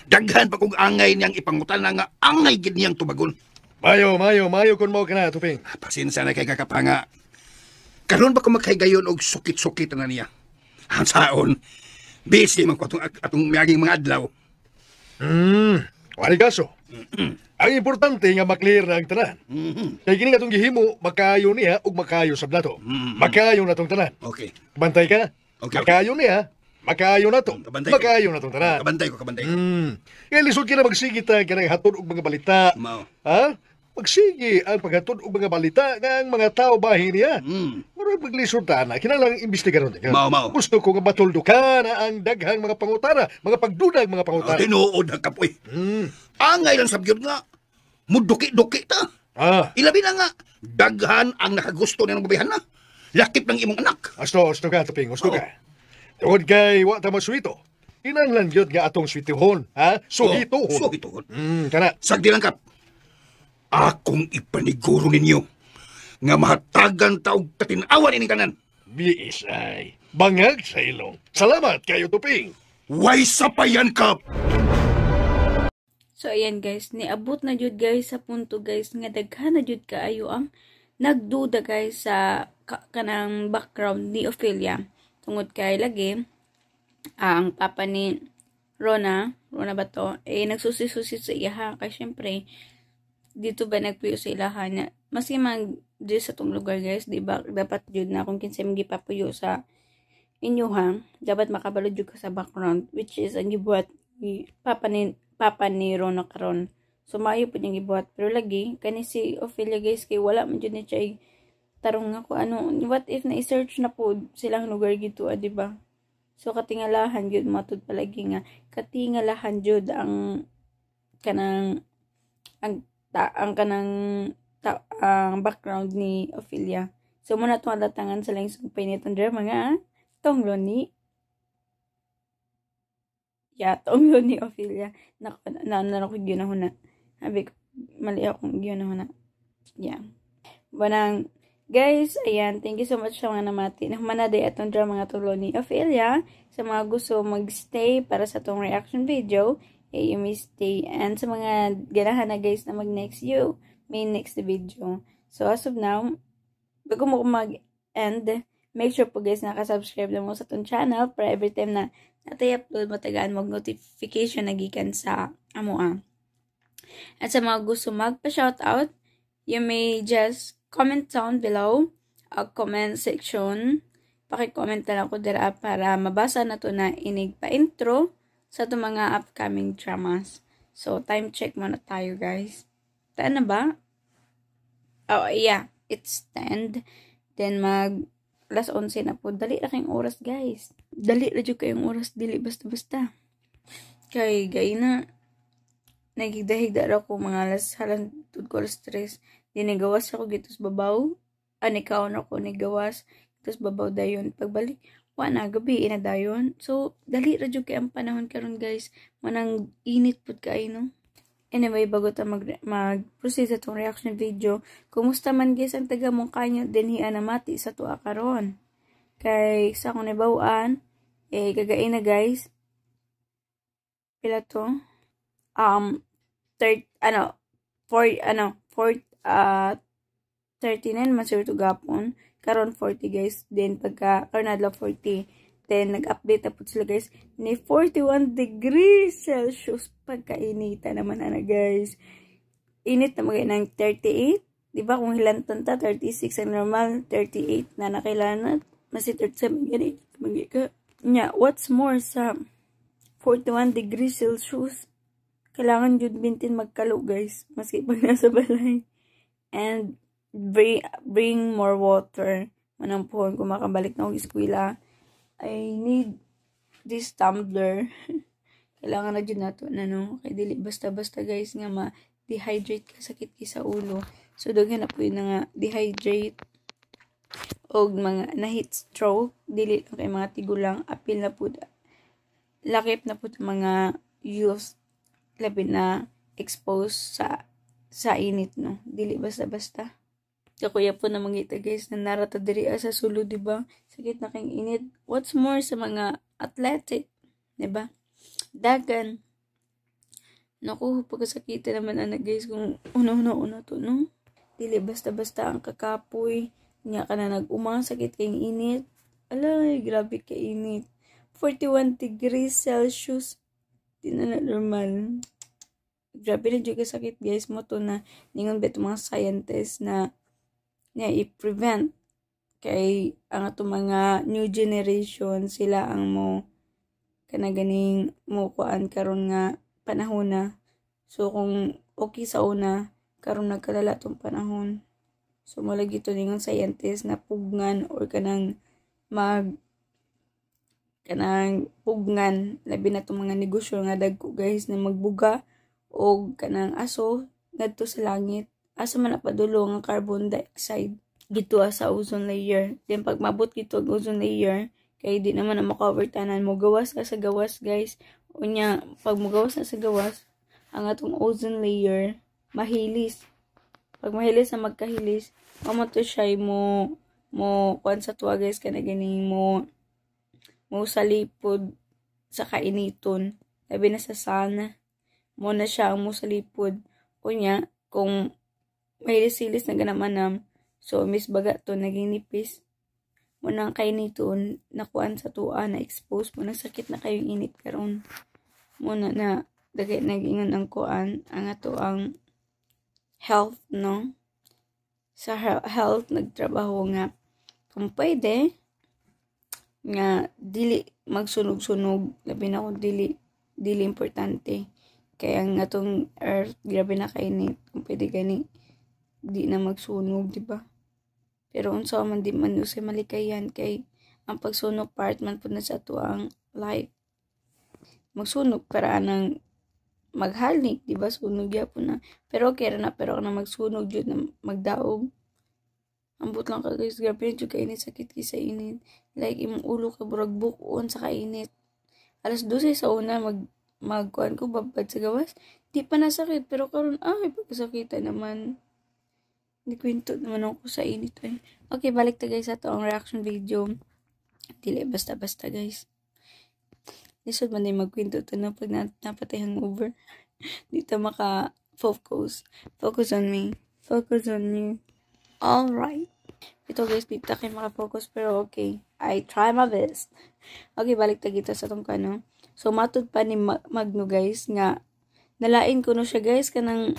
Daghan pa kong angay niyang ipangutana nga angay gid niyang tubagon.
Mayo kung mo ka na, Tupeng.
Pasensya na kay kakapanga. Karon ba ko makaigayon og sukit-sukit na niya? Ang saon, busy man ko atong miyaging mga adlaw.
Wali kaso. Ang importante nga maklear na ang tanan. Kaya kini nga itong gihimo, makayo niya o makayo sa blato. Makayo na itong tanan.
Okay.
Bantay ka?
Okay, okay.
Makayo niya. Makayo na to.
Kabantay ko.
Makayo na to, tanan.
Kabantay ko.
Kaya lisod ka na magsige ta ka ng hatod og mga balita.
Mao.
Ha? Magsige ang paghatod og mga balita nga ang mga tao bahin niya. Maroy maglisod ta na, kinalang imbestigaron.
Mao.
Gusto ko nga matuldo ka na ang daghang mga pangutana, mga pagdudag mga pangutana.
Tinuod na kapoy. Angay lang sabyod nga. Muduki-duki ta. Ilabi na nga. Daghan ang nakagusto ng babayan na. Lakip ng imong anak.
Gusto ka, Tuping. Gusto ka. Tungod kay wa ta maswito. Kinahanglan gyud nga atong switihon, ha? Suhitohon.
Suhitohon.
Kana.
Sagdi lang kap. Akong ipaniguro ninyo nga mahatagan taog katinawan ining kanan.
Biis ay. Bangag sa ilong. Salamat kayo, Tuping.
Way sapayan kap.
So ayan guys, niabot na jud guys sa punto guys nga daghan na jud kaayo ang nagduda guys sa kanang background ni Ophelia. Tungod kay lagi ang papa ni Rona ba to, nagsusi-susi sa iya kay syempre dito ba nagpuyo sa ilahan na maski man di sa tong lugar guys, di ba dapat jud na kung kinsa mga gipapuyo sa inyo dapat makabalo jud ka sa background, which is ang gibuhat ni papa ni Rona karon. So maayo po niyang gibuhat, pero lagi kani si Ophelia guys kay wala man jud ni siya tarong nga ko ano, what if na i-search na po silang lugar gito, di ba? So katingalahan jud matud palagi nga katingalahan jud ang kanang background ni Ophelia. So muna to datangan sa lang sumpay ni Tandra mga tonglo ni tonglo ni Ophelia na ko gyud na huna. Sabi ko mali akong gyud na huna. Banang guys, ayan, thank you so much sa mga namati. Manaday atong dra mga tulo ni Ophelia. Sa mga gusto magstay para sa tong reaction video, you may stay. And sa mga ganahan na guys na mag-next may next video. So as of now, bago mo mag-end, make sure po guys nakasubscribe na mo sa tong channel para every time na natay upload, matagaan mag-notification na gikan sa amoa. At sa mga gusto magpa-shoutout, you may just comment down below, comment section. Paki-comment na lang ko dira para mabasa na to na inig pa-intro sa itong mga upcoming dramas. So, time check muna tayo, guys. 10 na ba? Oh, yeah. It's 10. Then, alas 11 na po. Dali na kayong oras, guys. Dali na dyan kayong oras. Dili basta-basta. Kay, gay na. Nagigdahigda raw ko mga halang ko alas 3. Dinigawas ako gitos babaw. Anikaw na ko nigawas. Gitos babaw dayon. Pagbalik, na gabi ina dayon. So, dali radyo kay ang panahon karon guys. Manang init pud kay no. Anyway, bago ta mag-proceed sa tong reaction video, kumusta man guys ang taga mong kanyo dinhi anamati sa tuwa karon. Kay sa akong nibawaan, gagain na guys. Pila to? 39 man sir to gapon. Karon 40 guys. Then pagka karnadla 40. Then nag-update na po sila guys. Ni 41 degrees Celsius. Pagkainita naman ana guys. Init na mga ng 38. Diba kung hilanton ta 36 ang normal. 38 na nakailanat. Masi 37 ganit. Magika. Nya, what's more sa 41 degrees Celsius? Kailangan jud bintin magkalo guys. Maski pag nasa balay. And bring more water. Manampuhon kung makabalik na akong eskwela. I need this tumbler. Kailangan na dyan nato na no. Kaya dili basta-basta guys nga ma-dehydrate ka, sakit ki sa ulo. So doghan na po yun nga dehydrate o mga na-heat stroke. Dili lang kay mga tigulang. Apil na po. Lakip na po mga youth. Labi na expose sa init no. Dili basta-basta. Kakuya po na mangita guys na narata diri sa sulo, diba? Sakit na kayong init. What's more sa mga athletic, diba? Dagan. Naku, pagkasakitan naman anak guys kung una to, no? Dili basta-basta ang kakapoy. Nga ka na nag-umang sakit kayong init. Alay, grabe ka init. 41 degrees Celsius. Di na normal. Grabe na dyan sakit guys mo to na ningon beto mga scientists na i-prevent Kay ang atong mga new generation sila ang mo kanaganing mo kuan karon nga panahon na. So kung okay sa una karon nagkalala tong panahon. So mula gito ningon scientist na pugnan or kanang pugnan labi na tong mga negosyo nga dagko guys na magbuga og kanang aso ngadto sa langit. Asa man napadulo nga carbon dioxide gito sa ozone layer. Then pag mabot gito ang ozone layer, kay di naman na makover tanan mo gawas ka sa gawas guys. Unya pag mo gawas na sa gawas, ang atong ozone layer mahilis. Pag mahilis na magkahilis, mamoto siya mo kuan sa tuwa guys kana ganing mo salipod sa kainiton. Labi na sa sana. Mo na siya ang mo salipod. Unya kung mahilis-hilis na ganamanam, so, mis baga to, naging nipis. Munang kayo nito, nakuan sa tuwa, na-expose mo, sakit na kayong init karon. Muna na, dagay nagingon ang kuan, ang ato ang health, no? Sa health, nagtrabaho nga, kung pwede, nga, dili magsunog-sunog, labi na kung dili importante. Kaya ang atong earth, grabe na kainit, kung pwede gani, di na magsunog, di ba? Pero unsa man di man usay malikayan kay ang pagsunog part man pud na sa ato ang life. Magsunog para nang maghalig, di ba? Sunog gyapon na. Pero okay ra na pero na magsunog jud na magdaog. Ambot lang ka guys, grabe jud kay init, sakit sa init. Like imong ulo ka burag bukon sa kainit. Alas 12 sa una magkuan ko babad sa gawas. Di pa nasakit pero karon pagkasakitan naman. Kwento naman ako sa init eh. Okay, balik ta guys sa ang reaction video. Dili basta-basta guys. Lisod man din magkwento to na pag napatay hangover. Dito maka-focus. Focus on me. Focus on you. Alright. Ito guys, dito kayo maka-focus pero okay. I try my best. Okay, balik ta gito sa tong kano. So, matud pa ni Magno guys nga nalain ko no siya guys kanang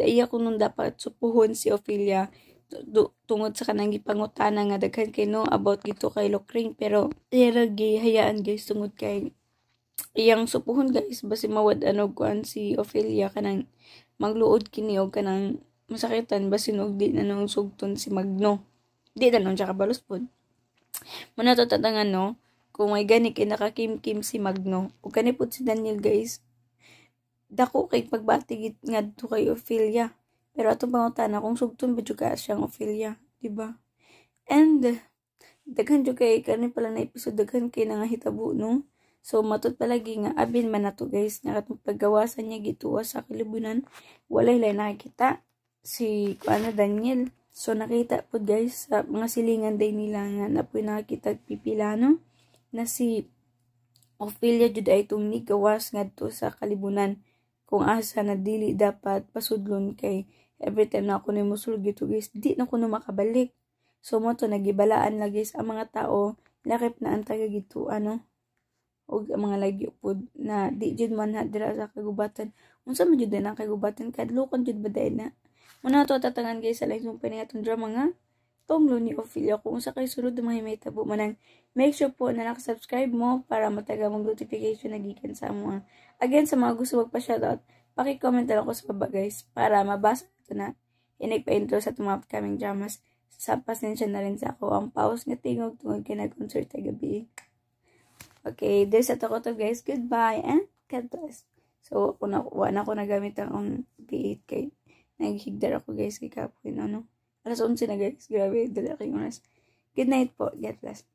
iya ko nung dapat supuhon si Ophelia tungod sa kanang gipangutana nga daghan kay no about gito kay Lokring pero iya lagi hayaan guys tungod kay iyang supuhon guys basi mawad kuan si Ophelia kanang magluod kini og kanang masakitan basin og di na nung sugton si Magno di na nung siya kabalos pod muna to tatangan no kung may gani kay nakakimkim si Magno ug kani pod si Daniel guys dako kay pagbatigit ngadto kay Ophelia. Pero atong pangutana kung sugton ba jud ka siyang Ophelia, di ba? And daghan jud kay kani pala na episode daghan kay nangahitabo no. So matud palagi nga abin man nato guys nga katong paggawasan niya gituwa sa kalibunan walay lay nakita si kuana Daniel. So nakita pud guys sa mga silingan day nila nga napoy nakita pipila no na si Ophelia jud ay itong nigawas ngadto sa kalibunan. Kung asa na dili dapat pasudlon kay every time na ako ni musulog ito guys, di na ko na makabalik. So mo to nagibalaan lang guys ang mga tao, lakip na ang taga gitu o ang mga lagyo pod na di jud man dira sa kagubatan. Unsa man jud ang kagubatan kadlokon jud baday na. Muna to tatangan guys sa live ng paningatong drama nga tonglo ni Ophelia kung sa kay sulod mga mahitabo manang make sure po na nakasubscribe mo para mataga mong notification na gikan sa mo. Again, sa mga gusto magpa-shoutout, paki-comment lang ako sa baba guys para mabasa ito na inigpa-intro sa mga upcoming dramas. Sa pasensya na rin sa ako ang pause nga tingog tungod kay nag-concert ay gabi. Okay, there's at ako to guys. Goodbye and God bless. So, wala ko nagamit ang B8 kay naghigdar ako guys kay kapoy Alas 11 na guys. Grabe, dala kayong oras. Good night po. God bless.